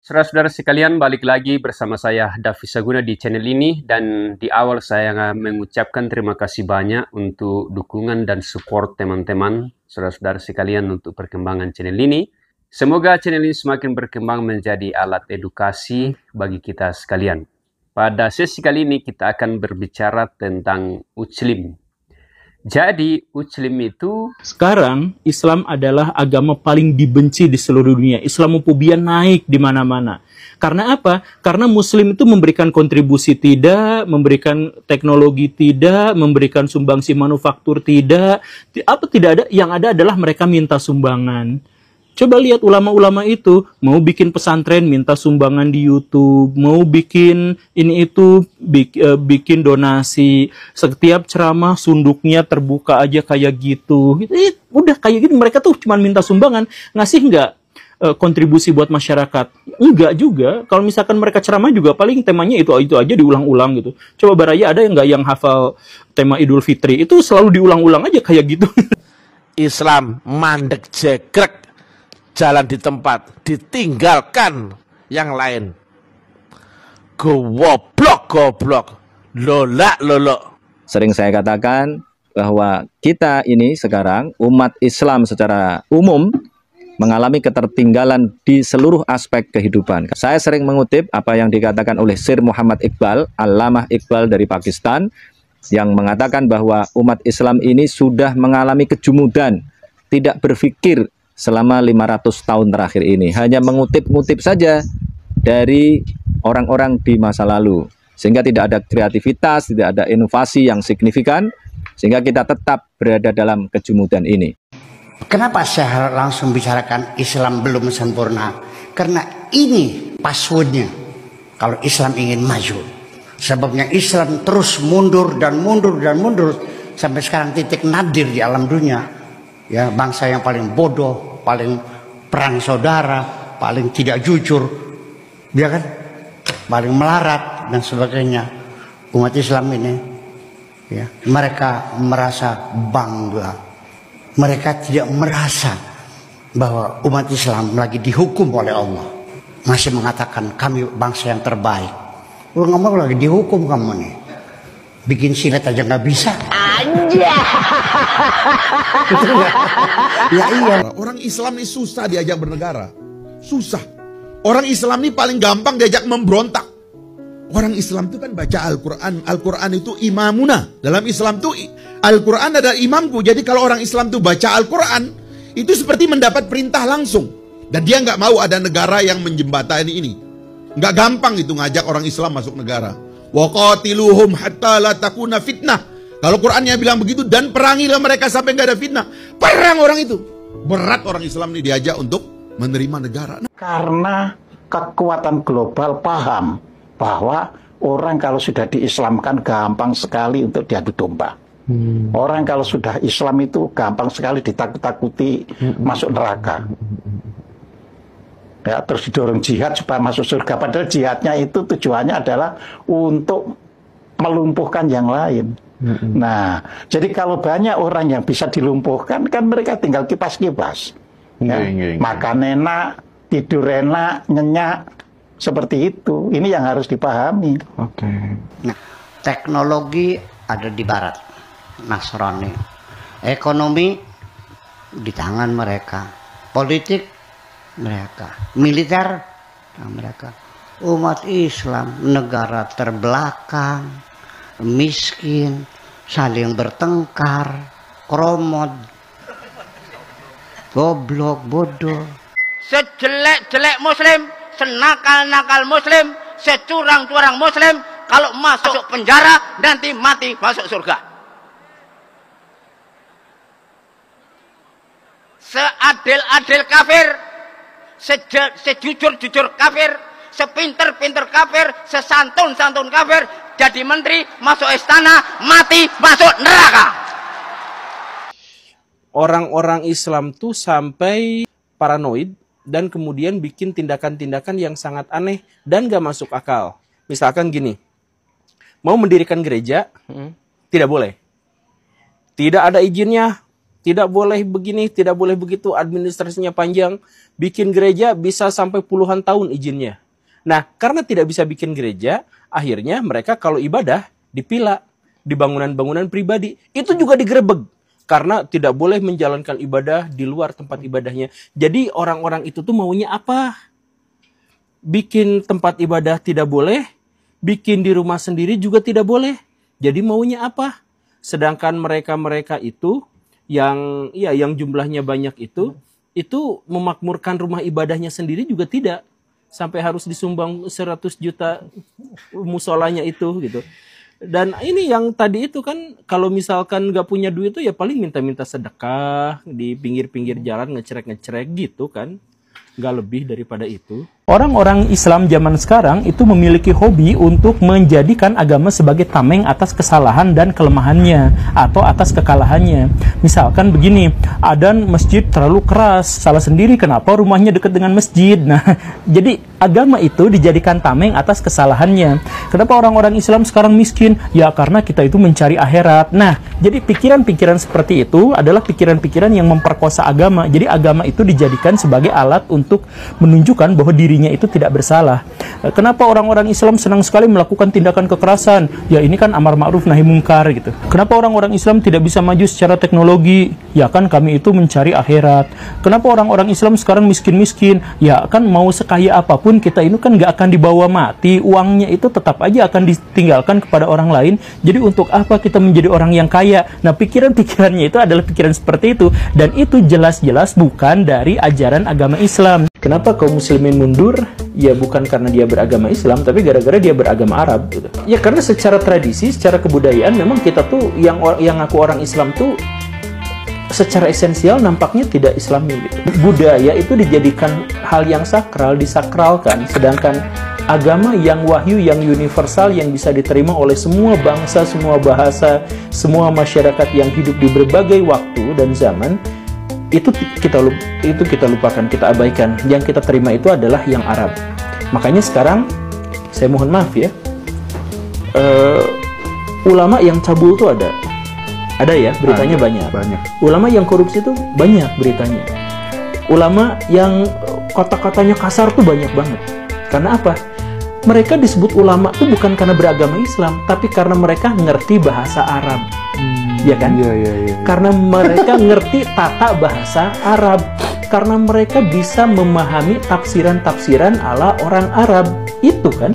Saudara-saudara sekalian, balik lagi bersama saya Davi Saguna di channel ini, dan di awal saya mengucapkan terima kasih banyak untuk dukungan dan support teman-teman saudara-saudara sekalian untuk perkembangan channel ini. Semoga channel ini semakin berkembang menjadi alat edukasi bagi kita sekalian. Pada sesi kali ini kita akan berbicara tentang Muslim. Jadi, Muslim itu... Sekarang, Islam adalah agama paling dibenci di seluruh dunia. Islamophobia naik di mana-mana. Karena apa? Karena Muslim itu memberikan kontribusi tidak, memberikan teknologi tidak, memberikan sumbangsi manufaktur tidak. Apa tidak ada? Yang ada adalah mereka minta sumbangan. Coba lihat ulama-ulama itu, mau bikin pesantren minta sumbangan di YouTube, mau bikin ini itu, bikin donasi, setiap ceramah sunduknya terbuka aja kayak gitu. Udah kayak gitu, mereka tuh cuma minta sumbangan, ngasih nggak kontribusi buat masyarakat? Enggak juga. Kalau misalkan mereka ceramah juga paling temanya itu aja diulang-ulang gitu. Coba Baraya ada yang nggak yang hafal tema Idul Fitri? Itu selalu diulang-ulang aja kayak gitu. Islam mandek jegrek, jalan di tempat, ditinggalkan yang lain. Goblok, lolak. Sering saya katakan bahwa kita ini sekarang, umat Islam secara umum, mengalami ketertinggalan di seluruh aspek kehidupan. Saya sering mengutip apa yang dikatakan oleh Sir Muhammad Iqbal, Allamah Iqbal dari Pakistan, yang mengatakan bahwa umat Islam ini sudah mengalami kejumudan, tidak berpikir selama 500 tahun terakhir ini, hanya mengutip-ngutip saja dari orang-orang di masa lalu, sehingga tidak ada kreativitas, tidak ada inovasi yang signifikan, sehingga kita tetap berada dalam kejumudan ini. Kenapa saya langsung bicarakan Islam belum sempurna? Karena ini passwordnya kalau Islam ingin maju. Sebabnya Islam terus mundur dan mundur dan mundur sampai sekarang titik nadir di alam dunia. Ya, bangsa yang paling bodoh, paling perang saudara, paling tidak jujur, ya kan, paling melarat dan sebagainya. Umat Islam ini, ya, mereka merasa bangga, mereka tidak merasa bahwa umat Islam lagi dihukum oleh Allah, masih mengatakan kami bangsa yang terbaik. Lu ngomong lagi dihukum kamu nih, bikin silet aja nggak bisa. Aja. Ya iya. Orang Islam ini susah diajak bernegara. Susah. Orang Islam ini paling gampang diajak memberontak. Orang Islam itu kan baca Al-Quran. Al-Quran itu imamuna. Dalam Islam itu Al-Quran adalah imamku. Jadi kalau orang Islam itu baca Al-Quran, itu seperti mendapat perintah langsung. Dan dia nggak mau ada negara yang menjembatani ini. Nggak gampang itu ngajak orang Islam masuk negara. Wa qatiluhum hatta la takuna fitnah. Kalau Qurannya bilang begitu, dan perangilah mereka sampai nggak ada fitnah. Perang orang itu. Berat orang Islam ini diajak untuk menerima negara. Karena kekuatan global paham bahwa orang kalau sudah diislamkan gampang sekali untuk diadu domba. Orang kalau sudah Islam itu gampang sekali ditakut-takuti masuk neraka. Ya, terus didorong jihad supaya masuk surga. Padahal jihadnya itu tujuannya adalah untuk melumpuhkan yang lain. Nah, jadi kalau banyak orang yang bisa dilumpuhkan, kan mereka tinggal kipas-kipas, ya. Makan enak, tidur enak, nyenyak, seperti itu. Ini yang harus dipahami. Nah, teknologi ada di Barat, Nasrani. Ekonomi di tangan mereka, politik mereka, militer mereka. Umat Islam negara terbelakang, miskin, saling bertengkar, kromot, goblok, bodoh. Sejelek-jelek Muslim, senakal-nakal Muslim, securang-curang Muslim, kalau masuk penjara nanti mati masuk surga. Seadil-adil kafir, sejujur-jujur kafir, sepinter-pinter kafir, sesantun-santun kafir, jadi menteri, masuk istana, mati, masuk neraka. Orang-orang Islam tuh sampai paranoid dan kemudian bikin tindakan-tindakan yang sangat aneh dan gak masuk akal. Misalkan gini, mau mendirikan gereja, tidak boleh. Tidak ada izinnya, tidak boleh begini, tidak boleh begitu, administrasinya panjang. Bikin gereja bisa sampai puluhan tahun izinnya. Nah, karena tidak bisa bikin gereja, akhirnya mereka kalau ibadah dipila di bangunan-bangunan pribadi. Itu juga digerebek karena tidak boleh menjalankan ibadah di luar tempat ibadahnya. Jadi orang-orang itu tuh maunya apa? Bikin tempat ibadah tidak boleh, bikin di rumah sendiri juga tidak boleh. Jadi maunya apa? Sedangkan mereka-mereka itu yang jumlahnya banyak itu memakmurkan rumah ibadahnya sendiri juga tidak. Sampai harus disumbang 100 juta musolanya itu gitu. Dan ini yang tadi itu kan kalau misalkan nggak punya duit itu ya paling minta-minta sedekah di pinggir-pinggir jalan ngecerek-ngecerek gitu kan. Nggak lebih daripada itu. Orang-orang Islam zaman sekarang itu memiliki hobi untuk menjadikan agama sebagai tameng atas kesalahan dan kelemahannya atau atas kekalahannya. Misalkan begini, adzan masjid terlalu keras, salah sendiri kenapa rumahnya dekat dengan masjid. Nah, jadi agama itu dijadikan tameng atas kesalahannya. Kenapa orang-orang Islam sekarang miskin? Ya karena kita itu mencari akhirat. Nah, jadi pikiran-pikiran seperti itu adalah pikiran-pikiran yang memperkosa agama. Jadi agama itu dijadikan sebagai alat untuk menunjukkan bahwa dirinya itu tidak bersalah. Kenapa orang-orang Islam senang sekali melakukan tindakan kekerasan? Ya ini kan amar ma'ruf nahi mungkar gitu. Kenapa orang-orang Islam tidak bisa maju secara teknologi? Ya kan kami itu mencari akhirat. Kenapa orang-orang Islam sekarang miskin-miskin? Ya kan mau sekaya apapun kita ini kan nggak akan dibawa mati. Uangnya itu tetap aja akan ditinggalkan kepada orang lain. Jadi untuk apa kita menjadi orang yang kaya? Nah pikiran-pikirannya itu adalah pikiran seperti itu. Dan itu jelas-jelas bukan dari ajaran agama Islam. Kenapa kaum muslimin mundur? Ya bukan karena dia beragama Islam, tapi gara-gara dia beragama Arab gitu. Ya karena secara tradisi, secara kebudayaan memang kita tuh yang ngaku orang Islam tuh secara esensial nampaknya tidak Islami gitu. Budaya itu dijadikan hal yang sakral, disakralkan, sedangkan agama yang wahyu, yang universal, yang bisa diterima oleh semua bangsa, semua bahasa, semua masyarakat yang hidup di berbagai waktu dan zaman, itu kita lupakan, kita abaikan. Yang kita terima itu adalah yang Arab. Makanya sekarang saya mohon maaf ya, ulama yang cabul itu ada ya, beritanya banyak. Ulama yang korupsi itu banyak beritanya. Ulama yang kata-katanya kasar tuh banyak banget. Karena apa? Mereka disebut ulama tuh bukan karena beragama Islam, tapi karena mereka ngerti bahasa Arab. Ya kan? Iya. Karena mereka ngerti tata bahasa Arab. Karena mereka bisa memahami tafsiran-tafsiran ala orang Arab. Itu kan?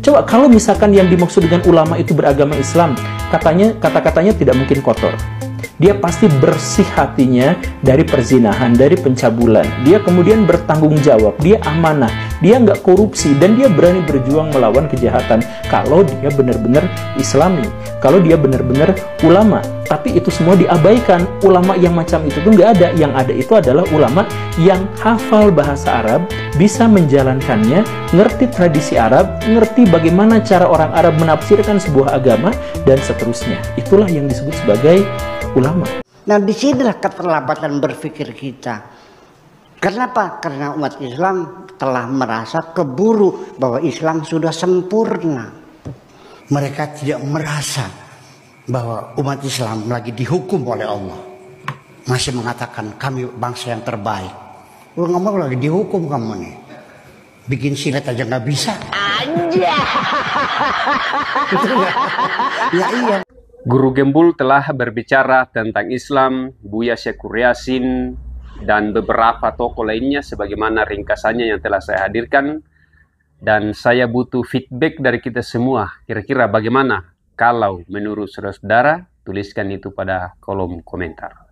Coba kalau misalkan yang dimaksud dengan ulama itu beragama Islam, kata-katanya tidak mungkin kotor. Dia pasti bersih hatinya dari perzinahan, dari pencabulan. Dia kemudian bertanggung jawab, dia amanah, dia nggak korupsi, dan dia berani berjuang melawan kejahatan. Kalau dia benar-benar Islami, kalau dia benar-benar ulama. Tapi itu semua diabaikan. Ulama yang macam itu tuh nggak ada. Yang ada itu adalah ulama yang hafal bahasa Arab, bisa menjalankannya, ngerti tradisi Arab, ngerti bagaimana cara orang Arab menafsirkan sebuah agama, dan seterusnya. Itulah yang disebut sebagai ulama. Nah disinilah keterlambatan berpikir kita. Kenapa? Karena umat Islam telah merasa keburu bahwa Islam sudah sempurna. Mereka tidak merasa bahwa umat Islam lagi dihukum oleh Allah. Masih mengatakan kami bangsa yang terbaik. Lu ngomong lagi dihukum kamu nih. Bikin silet aja nggak bisa. Aja. Ya iya. Guru Gembul telah berbicara tentang Islam, Buya Syekur Yasin, dan beberapa tokoh lainnya sebagaimana ringkasannya yang telah saya hadirkan. Dan saya butuh feedback dari kita semua. Kira-kira bagaimana? Kalau menurut saudara-saudara, tuliskan itu pada kolom komentar.